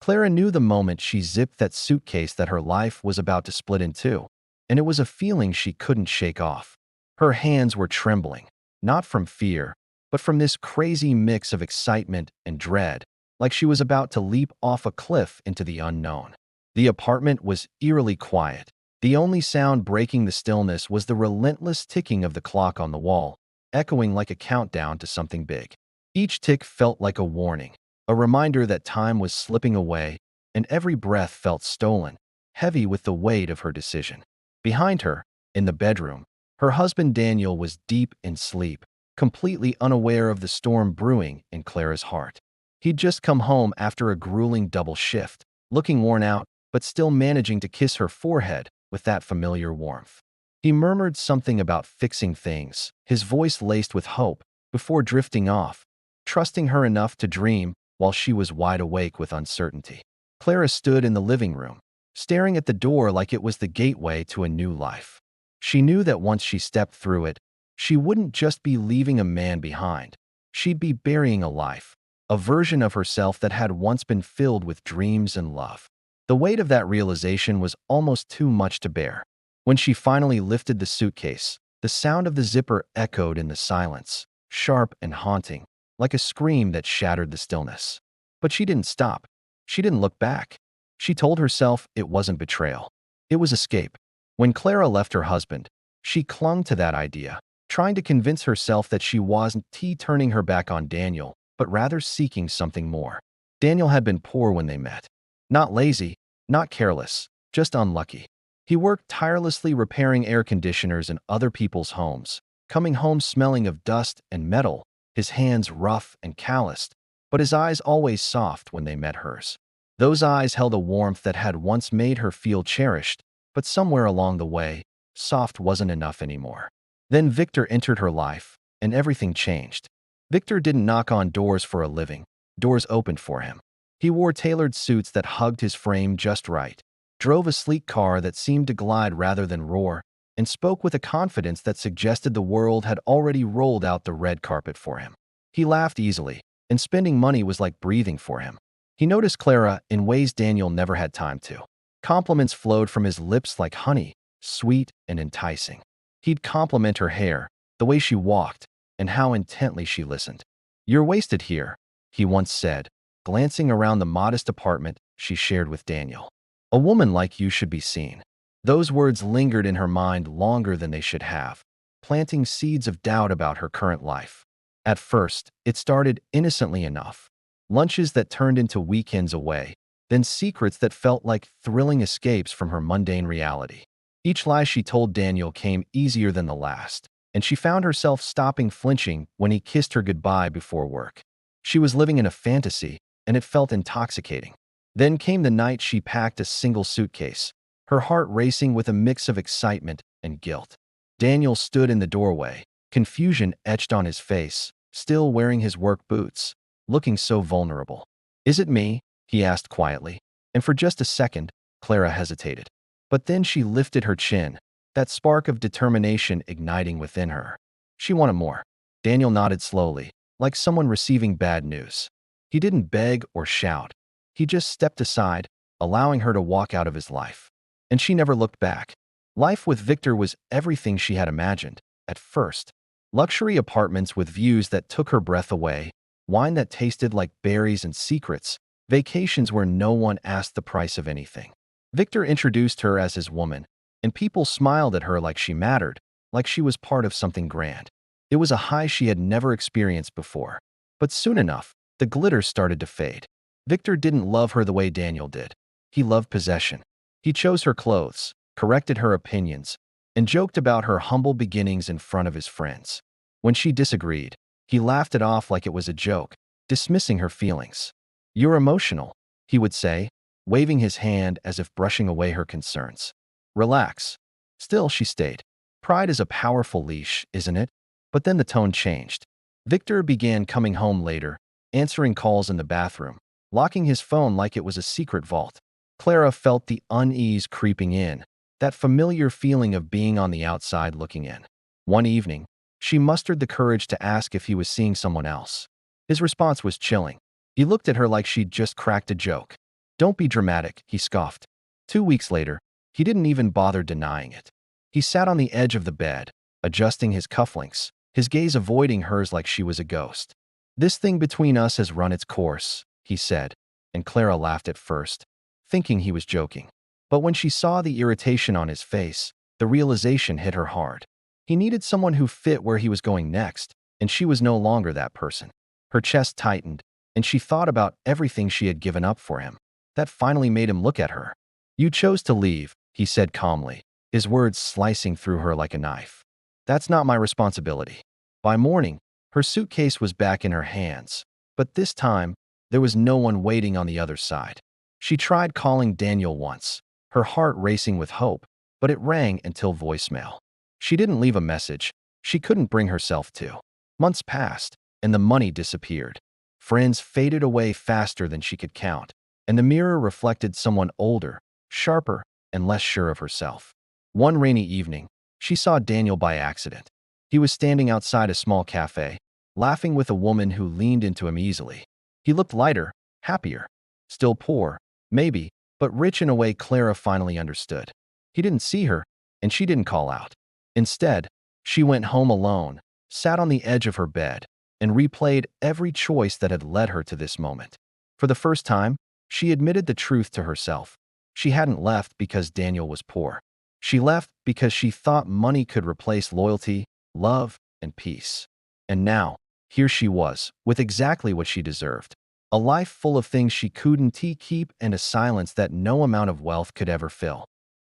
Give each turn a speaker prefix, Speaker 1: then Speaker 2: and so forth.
Speaker 1: Clara knew the moment she zipped that suitcase that her life was about to split in two, and it was a feeling she couldn't shake off. Her hands were trembling, not from fear, but from this crazy mix of excitement and dread, like she was about to leap off a cliff into the unknown. The apartment was eerily quiet. The only sound breaking the stillness was the relentless ticking of the clock on the wall, echoing like a countdown to something big. Each tick felt like a warning, a reminder that time was slipping away, and every breath felt stolen, heavy with the weight of her decision. Behind her, in the bedroom, her husband Daniel was deep in sleep, completely unaware of the storm brewing in Clara's heart. He'd just come home after a grueling double shift, looking worn out, but still managing to kiss her forehead with that familiar warmth. He murmured something about fixing things, his voice laced with hope, before drifting off, trusting her enough to dream while she was wide awake with uncertainty. Clara stood in the living room, staring at the door like it was the gateway to a new life. She knew that once she stepped through it, she wouldn't just be leaving a man behind. She'd be burying a life, a version of herself that had once been filled with dreams and love. The weight of that realization was almost too much to bear. When she finally lifted the suitcase, the sound of the zipper echoed in the silence, sharp and haunting, like a scream that shattered the stillness. But she didn't stop. She didn't look back. She told herself it wasn't betrayal. It was escape. When Clara left her husband, she clung to that idea, trying to convince herself that she wasn't turning her back on Daniel, but rather seeking something more. Daniel had been poor when they met. Not lazy, not careless, just unlucky. He worked tirelessly repairing air conditioners in other people's homes, coming home smelling of dust and metal, his hands rough and calloused, but his eyes always soft when they met hers. Those eyes held a warmth that had once made her feel cherished, but somewhere along the way, soft wasn't enough anymore. Then Victor entered her life, and everything changed. Victor didn't knock on doors for a living. Doors opened for him. He wore tailored suits that hugged his frame just right, drove a sleek car that seemed to glide rather than roar, and spoke with a confidence that suggested the world had already rolled out the red carpet for him. He laughed easily, and spending money was like breathing for him. He noticed Clara in ways Daniel never had time to. Compliments flowed from his lips like honey, sweet and enticing. He'd compliment her hair, the way she walked, and how intently she listened. "You're wasted here," he once said, glancing around the modest apartment she shared with Daniel. "A woman like you should be seen." Those words lingered in her mind longer than they should have, planting seeds of doubt about her current life. At first, it started innocently enough. Lunches that turned into weekends away, then secrets that felt like thrilling escapes from her mundane reality. Each lie she told Daniel came easier than the last, and she found herself stopping flinching when he kissed her goodbye before work. She was living in a fantasy, and it felt intoxicating. Then came the night she packed a single suitcase, her heart racing with a mix of excitement and guilt. Daniel stood in the doorway, confusion etched on his face, still wearing his work boots, looking so vulnerable. "Is it me?" he asked quietly, and for just a second, Clara hesitated. But then she lifted her chin, that spark of determination igniting within her. She wanted more. Daniel nodded slowly, like someone receiving bad news. He didn't beg or shout. He just stepped aside, allowing her to walk out of his life. And she never looked back. Life with Victor was everything she had imagined, at first. Luxury apartments with views that took her breath away, wine that tasted like berries and secrets, vacations where no one asked the price of anything. Victor introduced her as his woman, and people smiled at her like she mattered, like she was part of something grand. It was a high she had never experienced before. But soon enough, the glitter started to fade. Victor didn't love her the way Daniel did. He loved possession. He chose her clothes, corrected her opinions, and joked about her humble beginnings in front of his friends. When she disagreed, he laughed it off like it was a joke, dismissing her feelings. "You're emotional," he would say, waving his hand as if brushing away her concerns. "Relax." Still, she stayed. Pride is a powerful leash, isn't it? But then the tone changed. Victor began coming home later, answering calls in the bathroom, locking his phone like it was a secret vault. Clara felt the unease creeping in, that familiar feeling of being on the outside looking in. One evening, she mustered the courage to ask if he was seeing someone else. His response was chilling. He looked at her like she'd just cracked a joke. Don't be dramatic, he scoffed. 2 weeks later, he didn't even bother denying it. He sat on the edge of the bed, adjusting his cufflinks, his gaze avoiding hers like she was a ghost. This thing between us has run its course, he said, and Clara laughed at first, thinking he was joking. But when she saw the irritation on his face, the realization hit her hard. He needed someone who fit where he was going next, and she was no longer that person. Her chest tightened, and she thought about everything she had given up for him. That finally made him look at her. You chose to leave, he said calmly, his words slicing through her like a knife. That's not my responsibility. By morning, her suitcase was back in her hands, but this time, there was no one waiting on the other side. She tried calling Daniel once, her heart racing with hope, but it rang until voicemail. She didn't leave a message. She couldn't bring herself to. Months passed, and the money disappeared. Friends faded away faster than she could count, and the mirror reflected someone older, sharper, and less sure of herself. One rainy evening, she saw Daniel by accident. He was standing outside a small cafe, laughing with a woman who leaned into him easily. He looked lighter, happier. Still poor, maybe, but rich in a way Clara finally understood. He didn't see her, and she didn't call out. Instead, she went home alone, sat on the edge of her bed, and replayed every choice that had led her to this moment. For the first time, she admitted the truth to herself. She hadn't left because Daniel was poor. She left because she thought money could replace loyalty, love, and peace. And now, here she was, with exactly what she deserved. A life full of things she couldn't keep and a silence that no amount of wealth could ever fill.